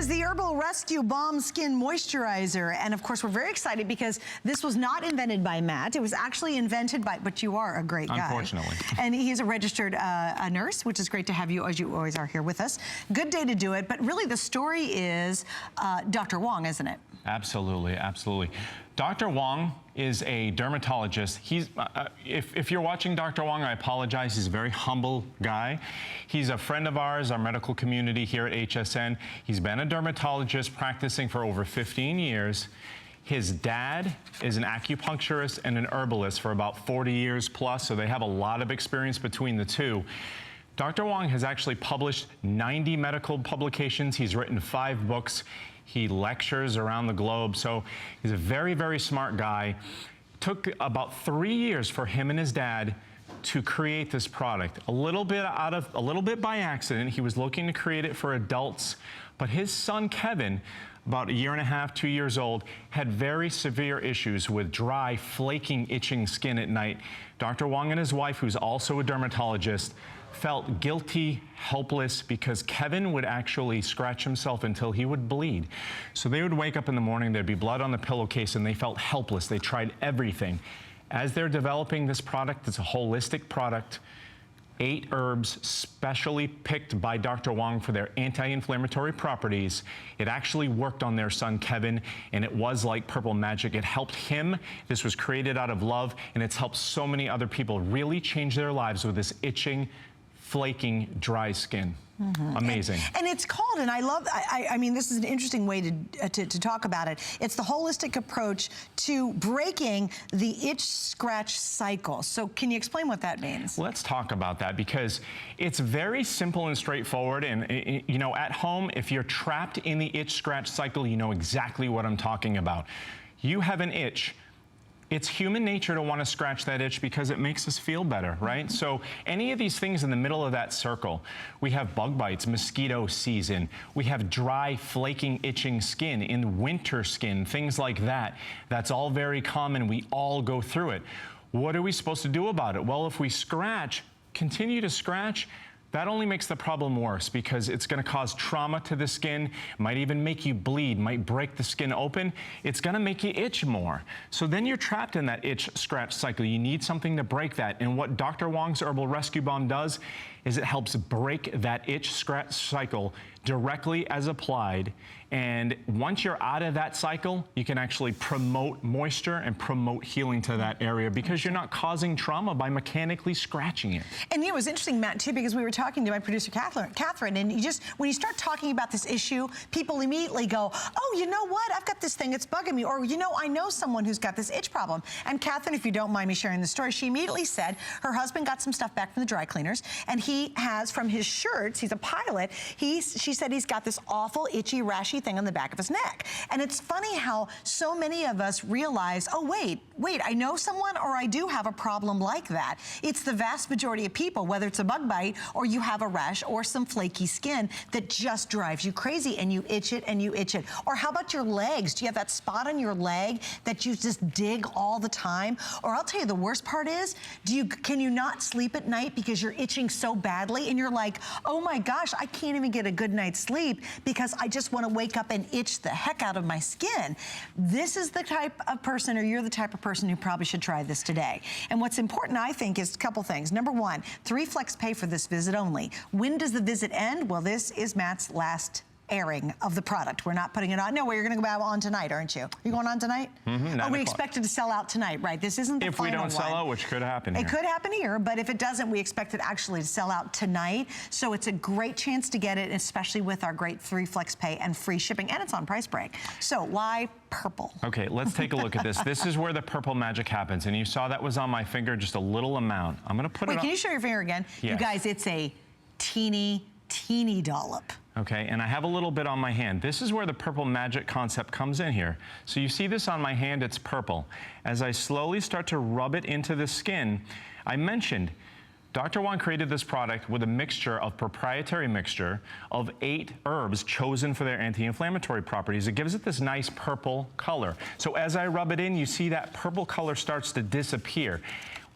is the Herbal Rescue Balm Skin Moisturizer. And of course, we're very excited because this was not invented by Matt. It was actually invented by, but you are a great guy. Unfortunately. And he's a registered a nurse, which is great to have you, as you always are here with us. Good day to do it. But really the story is Dr. Wang, isn't it? Absolutely, absolutely. Dr. Wang is a dermatologist. He's, if you're watching Dr. Wang, I apologize. He's a very humble guy. He's a friend of ours, our medical community here at HSN. He's been a dermatologist practicing for over 15 years. His dad is an acupuncturist and an herbalist for about 40 years plus, so they have a lot of experience between the two. Dr. Wang has actually published 90 medical publications. He's written 5 books. He lectures around the globe, so he's a very, very smart guy. Took about 3 years for him and his dad to create this product. A little bit by accident. He was looking to create it for adults, but his son Kevin, about 1.5 years, 2 years old, had very severe issues with dry, flaking, itching skin at night. Dr. Wang and his wife, who's also a dermatologist, felt guilty, helpless, because Kevin would actually scratch himself until he would bleed. So they would wake up in the morning, there'd be blood on the pillowcase, and they felt helpless. They tried everything. As they're developing this product, it's a holistic product, 8 herbs specially picked by Dr. Wang for their anti-inflammatory properties. It actually worked on their son Kevin, and it was like purple magic. It helped him. This was created out of love, and it's helped so many other people really change their lives with this itching, flaking, dry skin. Amazing. And it's called, and I love, I mean, this is an interesting way to talk about it. It's the holistic approach to breaking the itch-scratch cycle. So can you explain what that means? Let's talk about that, because it's very simple and straightforward. And, you know, at home, if you're trapped in the itch-scratch cycle, you know exactly what I'm talking about. You have an itch. It's human nature to want to scratch that itch because it makes us feel better, right? So any of these things in the middle of that circle, we have bug bites, mosquito season, we have dry, flaking, itching skin, in winter skin, things like that. That's all very common. We all go through it. What are we supposed to do about it? Well, if we scratch, continue to scratch, that only makes the problem worse, because it's going to cause trauma to the skin, might even make you bleed, might break the skin open. It's going to make you itch more. So then you're trapped in that itch-scratch cycle. You need something to break that. And what Dr. Wang's Herbal Rescue Balm does is it helps break that itch-scratch cycle directly as applied. And once you're out of that cycle, you can actually promote moisture and promote healing to that area, because you're not causing trauma by mechanically scratching it. And you know, it was interesting, Matt, too, because we were talking to my producer, Catherine, and when you start talking about this issue, people immediately go, oh, you know what? I've got this thing, it's bugging me. Or, you know, I know someone who's got this itch problem. And Catherine, if you don't mind me sharing the story, she immediately said her husband got some stuff back from the dry cleaners, and he has, from his shirts, he's a pilot, she said he's got this awful, itchy, rashy thing on the back of his neck. And it's funny how so many of us realize, oh, wait, I know someone, or I do have a problem like that. It's the vast majority of people, whether it's a bug bite or you have a rash or some flaky skin that just drives you crazy, and you itch it and you itch it. Or how about your legs? Do you have that spot on your leg that you just dig all the time? Or I'll tell you, the worst part is, can you not sleep at night because you're itching so badly, and you're like, oh my gosh, I can't even get a good night's sleep because I just want to wake up and itch the heck out of my skin. This is the type of person, or you're the type of person who probably should try this today. And what's important, I think, is a couple things. Number one, 3 flex pay for this visit only. When does the visit end? Well, this is Matt's last airing of the product. We're not putting it on. No, you're going to go on tonight, aren't you? You going on tonight? Oh, we expect it to sell out tonight, right? This isn't the final one. If we don't sell out, which could happen here. It could happen here, but if it doesn't, we expect it actually to sell out tonight. So it's a great chance to get it, especially with our great 3 flex pay and free shipping, and it's on price break. So why purple? Okay, let's take a look at this. This is where the purple magic happens, and you saw that was on my finger, just a little amount. I'm going to put it on. Wait, can you show your finger again? Yes. You guys, it's a teeny dollop. Okay, and I have a little bit on my hand. This is where the purple magic concept comes in here. So you see this on my hand, it's purple. As I slowly start to rub it into the skin, I mentioned Dr. Wang created this product with a mixture of proprietary mixture of 8 herbs chosen for their anti-inflammatory properties. It gives it this nice purple color. So as I rub it in, you see that purple color starts to disappear.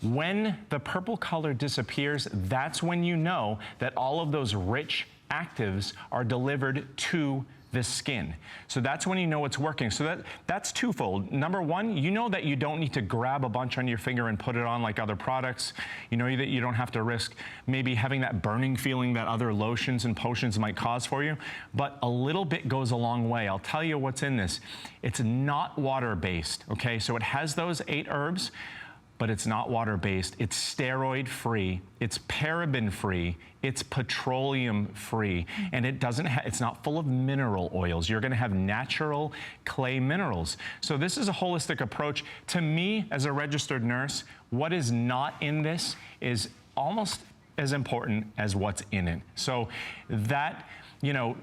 When the purple color disappears, that's when you know that all of those rich actives are delivered to the skin. So that's when you know it's working. So that's twofold. Number one, you know that you don't need to grab a bunch on your finger and put it on like other products. You know that you don't have to risk maybe having that burning feeling that other lotions and potions might cause for you. But a little bit goes a long way. I'll tell you what's in this. It's not water-based, okay? So it has those 8 herbs, but it's not water-based. It's steroid-free, it's paraben-free, it's petroleum-free, and it's not full of mineral oils. You're gonna have natural clay minerals. So this is a holistic approach. To me, as a registered nurse, what is not in this is almost as important as what's in it. So that, you know,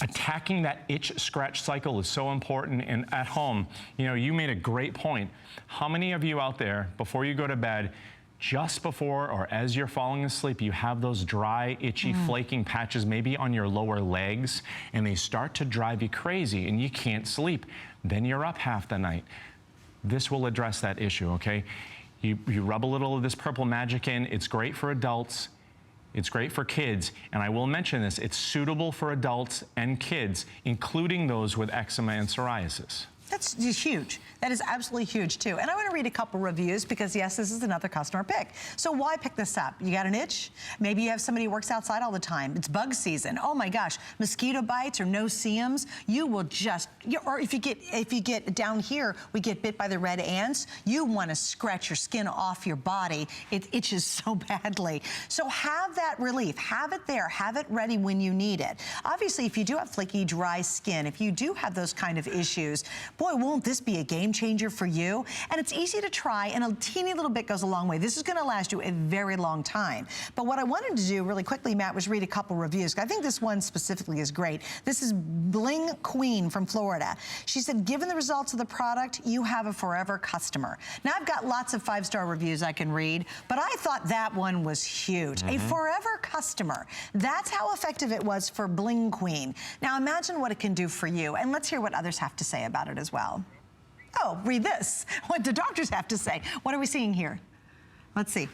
attacking that itch scratch cycle is so important. And at home, you know, you made a great point. How many of you out there, before you go to bed, just before or as you're falling asleep, you have those dry, itchy, flaking patches maybe on your lower legs, and they start to drive you crazy and you can't sleep. Then you're up half the night. This will address that issue, okay? You rub a little of this Purple Magic in. It's great for adults. It's great for kids, and I will mention this, it's suitable for adults and kids, including those with eczema and psoriasis. That's huge. That is absolutely huge too. And I want to read a couple reviews because yes, this is another customer pick. So why pick this up? You got an itch? Maybe you have somebody who works outside all the time. It's bug season. Oh my gosh, mosquito bites or no-see-ums. You will just, or if you get down here, we get bit by the red ants. You want to scratch your skin off your body. It itches so badly. So have that relief. Have it there. Have it ready when you need it. Obviously, if you do have flaky, dry skin, if you do have those kind of issues, boy, won't this be a game changer for you? And it's easy to try, and a teeny little bit goes a long way. This is gonna last you a very long time. But what I wanted to do really quickly, Matt, was read a couple reviews. I think this one specifically is great. This is Bling Queen from Florida. She said, given the results of the product, you have a forever customer. Now, I've got lots of 5-star reviews I can read, but I thought that one was huge. A forever customer. That's how effective it was for Bling Queen. Now, imagine what it can do for you, and let's hear what others have to say about it as well. Oh, read this, what the doctors have to say. What are we seeing here? Let's see.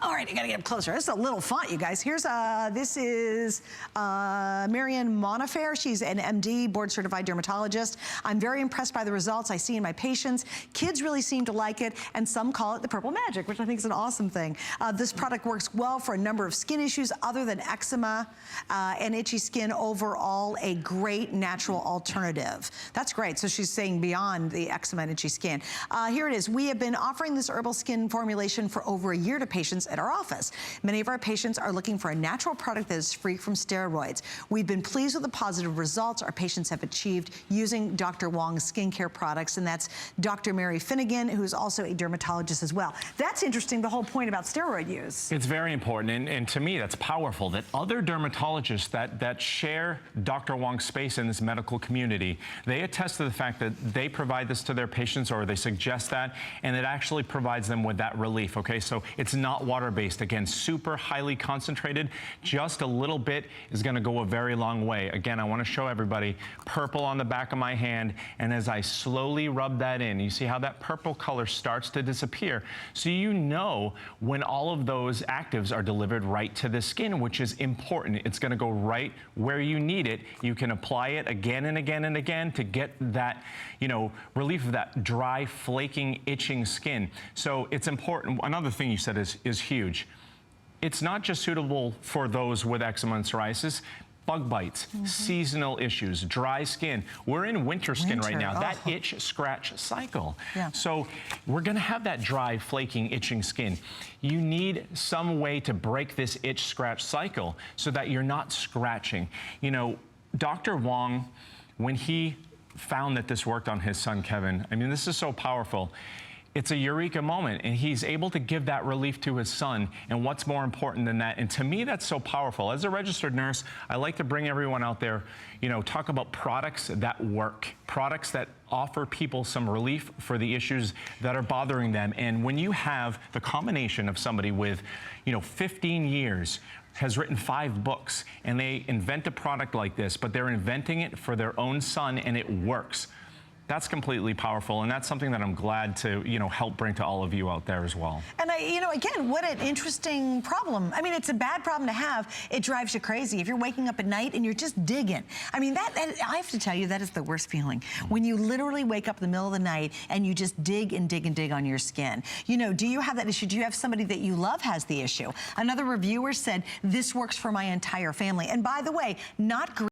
All right, I gotta get up closer. This is a little font, you guys. Here's, this is Marianne Monafair. She's an MD, board certified dermatologist. I'm very impressed by the results I see in my patients. Kids really seem to like it, and some call it the Purple Magic, which I think is an awesome thing. This product works well for a number of skin issues other than eczema and itchy skin. Overall, a great natural alternative. That's great. So she's saying beyond the eczema and itchy skin. Here it is. We have been offering this herbal skin formulation for over a year to patients at our office. Many of our patients are looking for a natural product that is free from steroids. We've been pleased with the positive results our patients have achieved using Dr. Wang's skincare products, and that's Dr. Mary Finnegan, who's also a dermatologist as well. That's interesting, the whole point about steroid use. It's very important, and to me, that's powerful that other dermatologists that share Dr. Wang's space in this medical community, they attest to the fact that they provide this to their patients, or they suggest that, and it actually provides them with that relief, okay? So it's not water-based. Again, super highly concentrated. Just a little bit is gonna go a very long way. Again, I wanna show everybody purple on the back of my hand, and as I slowly rub that in, you see how that purple color starts to disappear. So you know when all of those actives are delivered right to the skin, which is important. It's gonna go right where you need it. You can apply it again and again and again to get that, you know, relief of that dry, flaking, itching skin. So it's important. Another thing you said is huge. It's not just suitable for those with eczema and psoriasis. Bug bites, seasonal issues, dry skin. We're in winter skin right now. That itch scratch cycle. So we're gonna have that dry, flaking, itching skin. You need some way to break this itch scratch cycle so that you're not scratching. You know, Dr. Wang, when he found that this worked on his son, Kevin, I mean, this is so powerful. It's a eureka moment, and he's able to give that relief to his son, and what's more important than that? And to me, that's so powerful. As a registered nurse, I like to bring everyone out there, you know, talk about products that work, products that offer people some relief for the issues that are bothering them. And when you have the combination of somebody with, you know, 15 years, has written 5 books, and they invent a product like this, but they're inventing it for their own son, and it works. that's completely powerful, and that's something that I'm glad to, you know, help bring to all of you out there as well. And you know, again, what an interesting problem. I mean, it's a bad problem to have. It drives you crazy. If you're waking up at night and you're just digging. I mean, that I have to tell you, that is the worst feeling. When you literally wake up in the middle of the night and you just dig and dig and dig on your skin. You know, do you have that issue? Do you have somebody that you love has the issue? Another reviewer said, this works for my entire family. And by the way, not